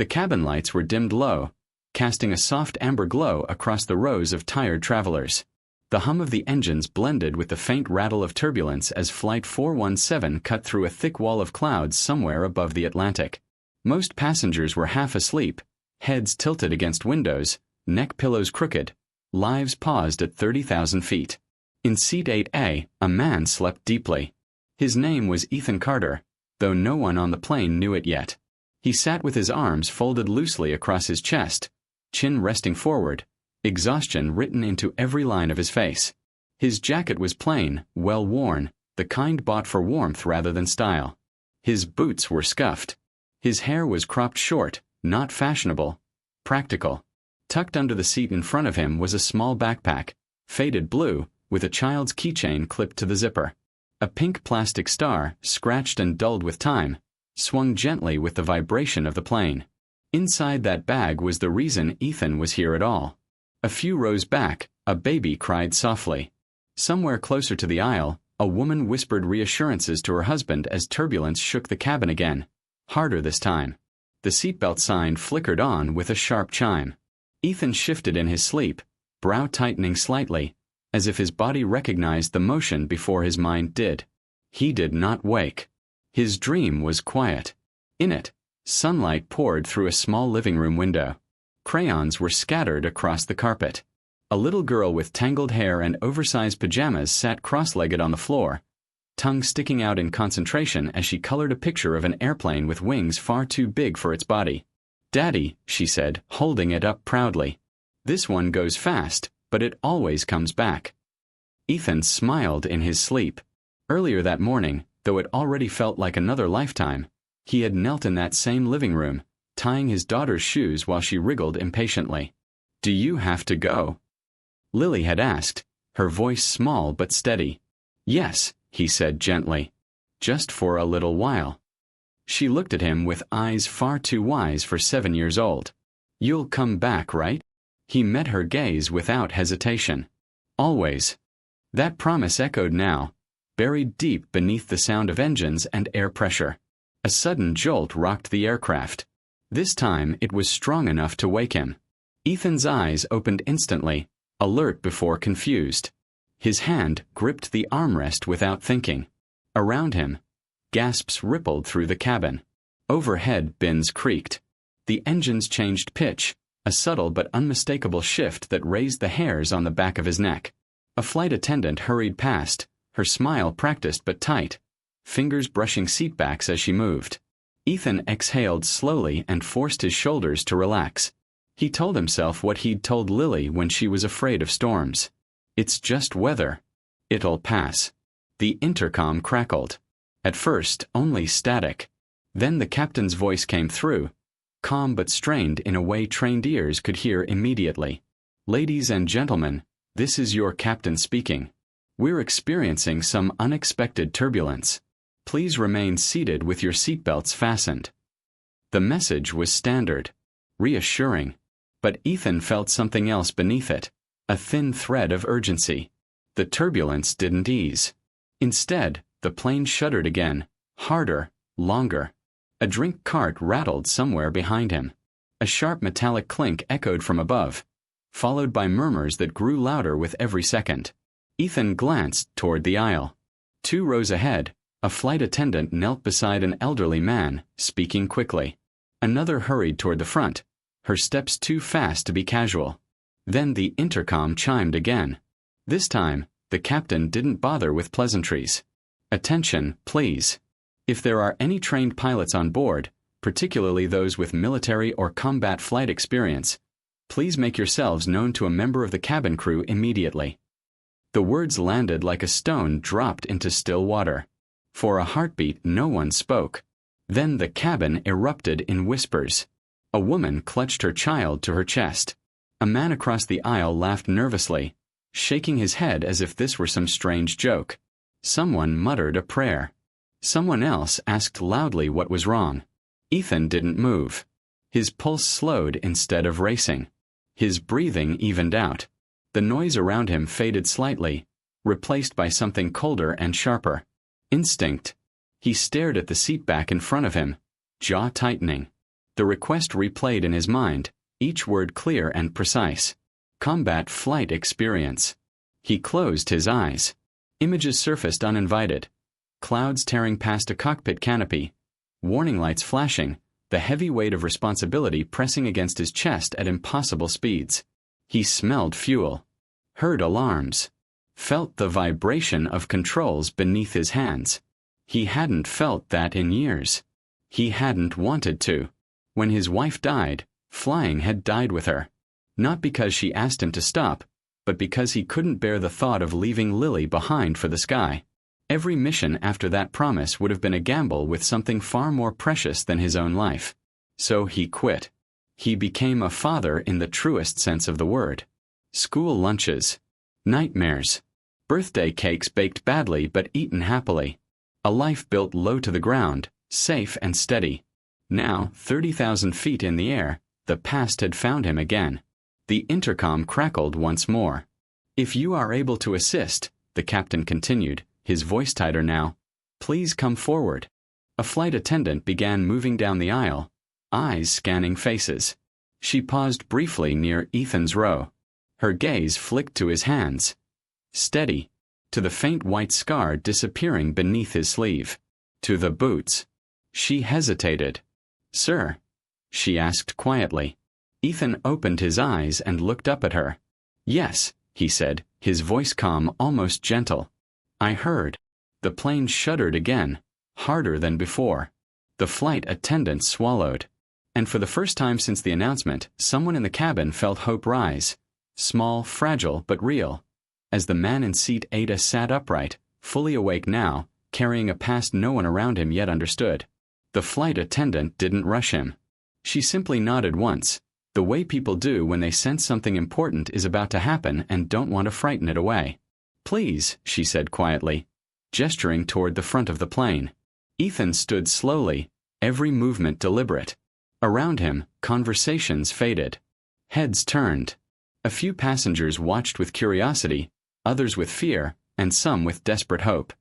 The cabin lights were dimmed low, casting a soft amber glow across the rows of tired travelers. The hum of the engines blended with the faint rattle of turbulence as Flight 417 cut through a thick wall of clouds somewhere above the Atlantic. Most passengers were half asleep, heads tilted against windows, neck pillows crooked, lives paused at 30,000 feet. In Seat 8A, a man slept deeply. His name was Ethan Carter, though no one on the plane knew it yet. He sat with his arms folded loosely across his chest, chin resting forward, exhaustion written into every line of his face. His jacket was plain, well worn, the kind bought for warmth rather than style. His boots were scuffed. His hair was cropped short, not fashionable, practical. Tucked under the seat in front of him was a small backpack, faded blue, with a child's keychain clipped to the zipper. A pink plastic star, scratched and dulled with time, swung gently with the vibration of the plane. Inside that bag was the reason Ethan was here at all. A few rows back, a baby cried softly. Somewhere closer to the aisle, a woman whispered reassurances to her husband as turbulence shook the cabin again, harder this time. The seatbelt sign flickered on with a sharp chime. Ethan shifted in his sleep, brow tightening slightly, as if his body recognized the motion before his mind did. He did not wake. His dream was quiet. In it, sunlight poured through a small living room window. Crayons were scattered across the carpet. A little girl with tangled hair and oversized pajamas sat cross-legged on the floor, tongue sticking out in concentration as she colored a picture of an airplane with wings far too big for its body. "Daddy," she said, holding it up proudly. "This one goes fast, but it always comes back." Ethan smiled in his sleep. Earlier that morning, though it already felt like another lifetime, he had knelt in that same living room, tying his daughter's shoes while she wriggled impatiently. "Do you have to go?" Lily had asked, her voice small but steady. "Yes," he said gently. "Just for a little while." She looked at him with eyes far too wise for 7 years old. "You'll come back, right?" He met her gaze without hesitation. "Always." That promise echoed now, buried deep beneath the sound of engines and air pressure. A sudden jolt rocked the aircraft. This time it was strong enough to wake him. Ethan's eyes opened instantly, alert before confused. His hand gripped the armrest without thinking. Around him, gasps rippled through the cabin. Overhead bins creaked. The engines changed pitch, a subtle but unmistakable shift that raised the hairs on the back of his neck. A flight attendant hurried past, her smile practiced but tight, fingers brushing seatbacks as she moved. Ethan exhaled slowly and forced his shoulders to relax. He told himself what he'd told Lily when she was afraid of storms. "It's just weather. It'll pass." The intercom crackled. At first, only static. Then the captain's voice came through, calm but strained in a way trained ears could hear immediately. "Ladies and gentlemen, this is your captain speaking. We're experiencing some unexpected turbulence. Please remain seated with your seatbelts fastened." The message was standard, reassuring, but Ethan felt something else beneath it, a thin thread of urgency. The turbulence didn't ease. Instead, the plane shuddered again, harder, longer. A drink cart rattled somewhere behind him. A sharp metallic clink echoed from above, followed by murmurs that grew louder with every second. Ethan glanced toward the aisle. 2 rows ahead, a flight attendant knelt beside an elderly man, speaking quickly. Another hurried toward the front, her steps too fast to be casual. Then the intercom chimed again. This time, the captain didn't bother with pleasantries. "Attention, please. If there are any trained pilots on board, particularly those with military or combat flight experience, please make yourselves known to a member of the cabin crew immediately." The words landed like a stone dropped into still water. For a heartbeat, no one spoke. Then the cabin erupted in whispers. A woman clutched her child to her chest. A man across the aisle laughed nervously, shaking his head as if this were some strange joke. Someone muttered a prayer. Someone else asked loudly what was wrong. Ethan didn't move. His pulse slowed instead of racing. His breathing evened out. The noise around him faded slightly, replaced by something colder and sharper. Instinct. He stared at the seat back in front of him, jaw tightening. The request replayed in his mind, each word clear and precise. Combat flight experience. He closed his eyes. Images surfaced uninvited. Clouds tearing past a cockpit canopy. Warning lights flashing, the heavy weight of responsibility pressing against his chest at impossible speeds. He smelled fuel. Heard alarms. Felt the vibration of controls beneath his hands. He hadn't felt that in years. He hadn't wanted to. When his wife died, flying had died with her. Not because she asked him to stop, but because he couldn't bear the thought of leaving Lily behind for the sky. Every mission after that promise would have been a gamble with something far more precious than his own life. So he quit. He became a father in the truest sense of the word. School lunches. Nightmares. Birthday cakes baked badly but eaten happily. A life built low to the ground, safe and steady. Now, 30,000 feet in the air, the past had found him again. The intercom crackled once more. "If you are able to assist," the captain continued, his voice tighter now, "please come forward." A flight attendant began moving down the aisle, eyes scanning faces. She paused briefly near Ethan's row. Her gaze flicked to his hands. Steady. To the faint white scar disappearing beneath his sleeve. To the boots. She hesitated. "Sir?" she asked quietly. Ethan opened his eyes and looked up at her. "Yes," he said, his voice calm, almost gentle. "I heard." The plane shuddered again, harder than before. The flight attendant swallowed. And for the first time since the announcement, someone in the cabin felt hope rise. Small, fragile, but real. As the man in seat Ada sat upright, fully awake now, carrying a past no one around him yet understood. The flight attendant didn't rush him. She simply nodded once, the way people do when they sense something important is about to happen and don't want to frighten it away. "Please," she said quietly, gesturing toward the front of the plane. Ethan stood slowly, every movement deliberate. Around him, conversations faded. Heads turned. A few passengers watched with curiosity, others with fear, and some with desperate hope.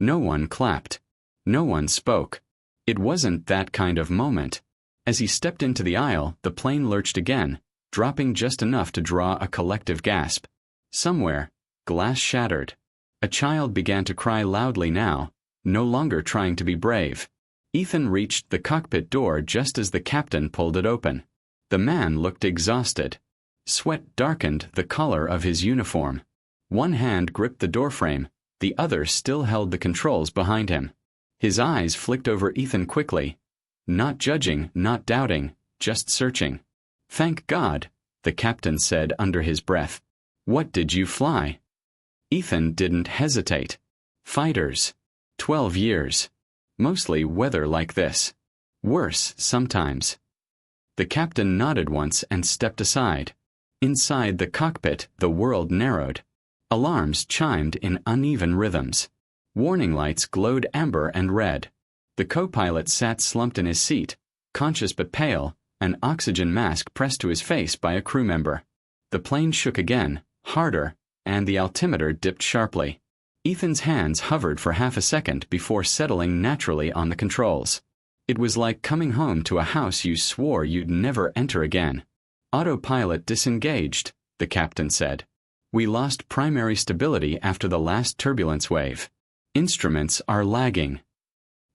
No one clapped. No one spoke. It wasn't that kind of moment. As he stepped into the aisle, the plane lurched again, dropping just enough to draw a collective gasp. Somewhere, glass shattered. A child began to cry loudly now, no longer trying to be brave. Ethan reached the cockpit door just as the captain pulled it open. The man looked exhausted. Sweat darkened the collar of his uniform. One hand gripped the doorframe, the other still held the controls behind him. His eyes flicked over Ethan quickly. Not judging, not doubting, just searching. "Thank God," the captain said under his breath. "What did you fly?" Ethan didn't hesitate. Fighters. 12 years. Mostly weather like this. Worse sometimes. The captain nodded once and stepped aside. Inside the cockpit, the world narrowed. Alarms chimed in uneven rhythms. Warning lights glowed amber and red. The co-pilot sat slumped in his seat, conscious but pale, an oxygen mask pressed to his face by a crew member. The plane shook again, harder, and the altimeter dipped sharply. Ethan's hands hovered for half a second before settling naturally on the controls. It was like coming home to a house you swore you'd never enter again. "Autopilot disengaged," the captain said. "We lost primary stability after the last turbulence wave. Instruments are lagging."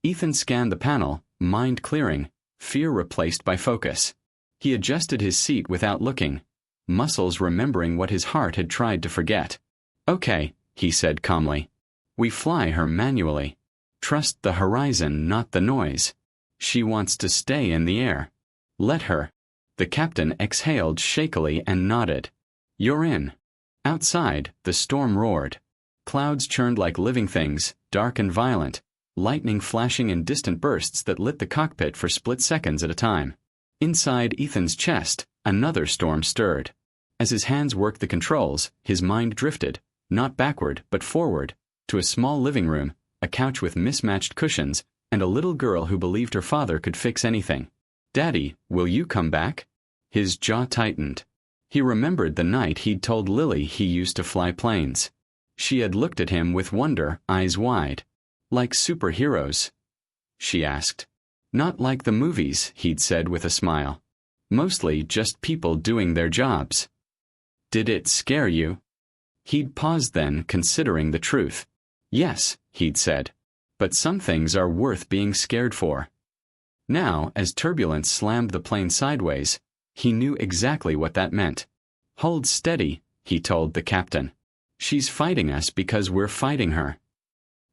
Ethan scanned the panel, mind clearing, fear replaced by focus. He adjusted his seat without looking, muscles remembering what his heart had tried to forget. "Okay," he said calmly. "We fly her manually. Trust the horizon, not the noise. She wants to stay in the air. Let her." The captain exhaled shakily and nodded. "You're in." Outside, the storm roared. Clouds churned like living things, dark and violent, lightning flashing in distant bursts that lit the cockpit for split seconds at a time. Inside Ethan's chest, another storm stirred. As his hands worked the controls, his mind drifted, not backward but forward, to a small living room, a couch with mismatched cushions, and a little girl who believed her father could fix anything. "Daddy, will you come back?" His jaw tightened. He remembered the night he'd told Lily he used to fly planes. She had looked at him with wonder, eyes wide. "Like superheroes?" she asked. Not like the movies, he'd said with a smile. Mostly just people doing their jobs. Did it scare you? He'd paused then, considering the truth. Yes, he'd said. But some things are worth being scared for. Now, as turbulence slammed the plane sideways, he knew exactly what that meant. Hold steady, he told the captain. She's fighting us because we're fighting her.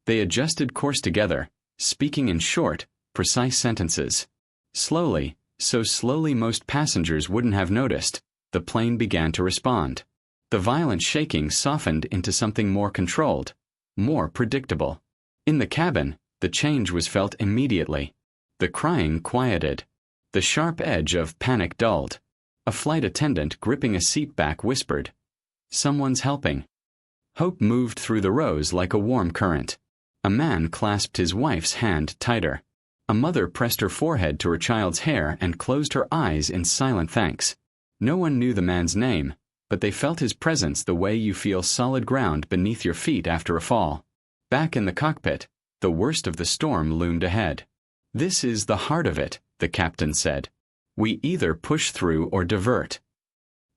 They adjusted course together, speaking in short, precise sentences. Slowly, so slowly most passengers wouldn't have noticed, the plane began to respond. The violent shaking softened into something more controlled, more predictable. In the cabin, the change was felt immediately. The crying quieted. The sharp edge of panic dulled. A flight attendant gripping a seat back whispered, "Someone's helping." Hope moved through the rows like a warm current. A man clasped his wife's hand tighter. A mother pressed her forehead to her child's hair and closed her eyes in silent thanks. No one knew the man's name, but they felt his presence the way you feel solid ground beneath your feet after a fall. Back in the cockpit, the worst of the storm loomed ahead. "This is the heart of it," the captain said. "We either push through or divert."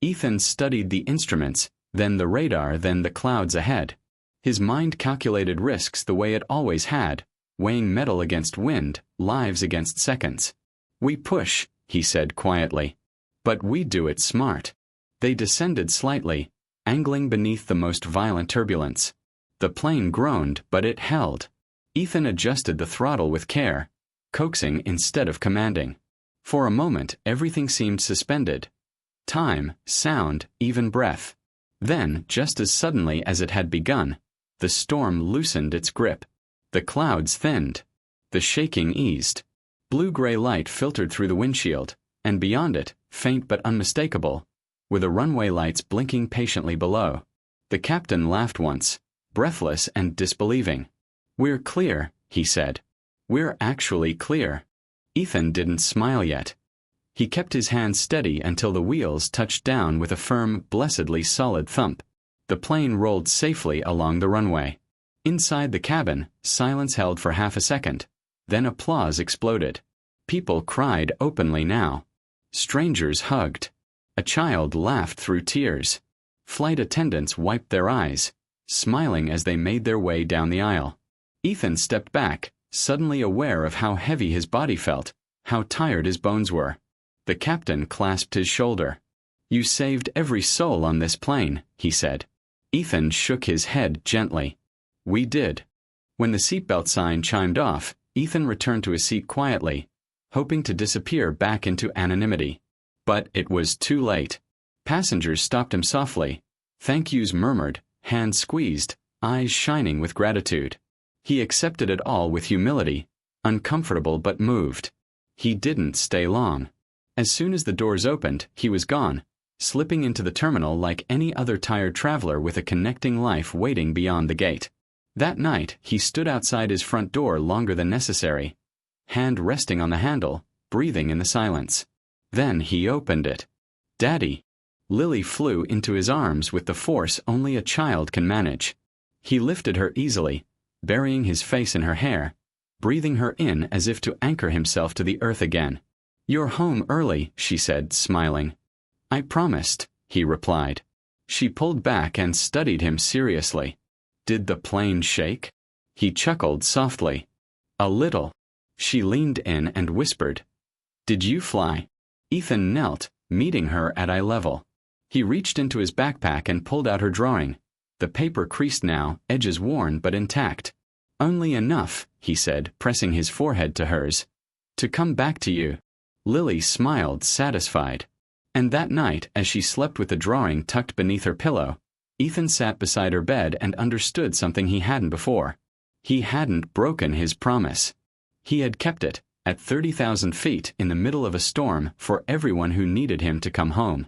Ethan studied the instruments, then the radar, then the clouds ahead. His mind calculated risks the way it always had, weighing metal against wind, lives against seconds. "We push," he said quietly. "But we do it smart." They descended slightly, angling beneath the most violent turbulence. The plane groaned, but it held. Ethan adjusted the throttle with care, coaxing instead of commanding. For a moment, everything seemed suspended. Time, sound, even breath. Then, just as suddenly as it had begun, the storm loosened its grip. The clouds thinned. The shaking eased. Blue-gray light filtered through the windshield, and beyond it, faint but unmistakable, were the runway lights blinking patiently below. The captain laughed once, breathless and disbelieving. "We're clear," he said. "We're actually clear." Ethan didn't smile yet. He kept his hand steady until the wheels touched down with a firm, blessedly solid thump. The plane rolled safely along the runway. Inside the cabin, silence held for half a second. Then applause exploded. People cried openly now. Strangers hugged. A child laughed through tears. Flight attendants wiped their eyes, smiling as they made their way down the aisle. Ethan stepped back, suddenly aware of how heavy his body felt, how tired his bones were. The captain clasped his shoulder. "You saved every soul on this plane," he said. Ethan shook his head gently. "We did." When the seatbelt sign chimed off, Ethan returned to his seat quietly, hoping to disappear back into anonymity. But it was too late. Passengers stopped him softly. Thank yous murmured, hands squeezed, eyes shining with gratitude. He accepted it all with humility, uncomfortable but moved. He didn't stay long. As soon as the doors opened, he was gone, slipping into the terminal like any other tired traveler with a connecting life waiting beyond the gate. That night, he stood outside his front door longer than necessary, hand resting on the handle, breathing in the silence. Then he opened it. "Daddy!" Lily flew into his arms with the force only a child can manage. He lifted her easily, burying his face in her hair, breathing her in as if to anchor himself to the earth again. "You're home early," she said, smiling. "I promised," he replied. She pulled back and studied him seriously. "Did the plane shake?" He chuckled softly. "A little." She leaned in and whispered, "Did you fly?" Ethan knelt, meeting her at eye level. He reached into his backpack and pulled out her drawing. The paper creased now, edges worn but intact. "Only enough," he said, pressing his forehead to hers, "to come back to you." Lily smiled, satisfied. And that night, as she slept with the drawing tucked beneath her pillow, Ethan sat beside her bed and understood something he hadn't before. He hadn't broken his promise. He had kept it, at 30,000 feet in the middle of a storm, for everyone who needed him to come home.